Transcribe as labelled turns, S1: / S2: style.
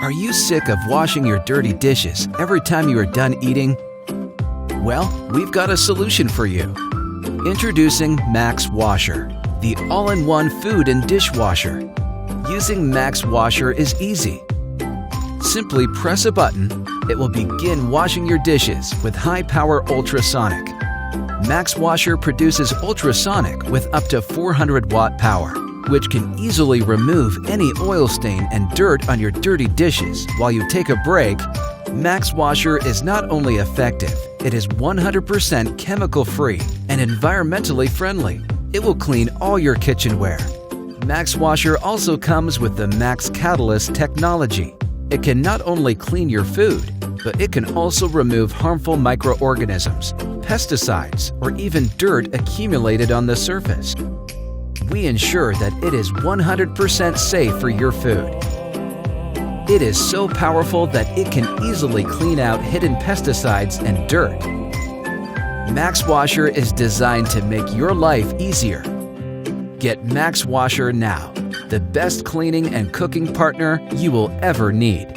S1: Are you sick of washing your dirty dishes every time you are done eating? Well, we've got a solution for you. Introducing MAXXwasher, the all-in-one food and dishwasher. Using MAXXwasher is easy. Simply press a button. It will begin washing your dishes with high-power ultrasonic. MAXXwasher produces ultrasonic with up to 400-watt power, which can easily remove any oil stain and dirt on your dirty dishes while you take a break. MAXXwasher is not only effective, it is 100% chemical-free and environmentally friendly. It will clean all your kitchenware. MAXXwasher also comes with the MAXXcatalyst technology. It can not only clean your food, but it can also remove harmful microorganisms, pesticides, or even dirt accumulated on the surface. We ensure that it is 100% safe for your food. It is so powerful that it can easily clean out hidden pesticides and dirt. MAXXwasher is designed to make your life easier. Get MAXXwasher now, the best cleaning and cooking partner you will ever need.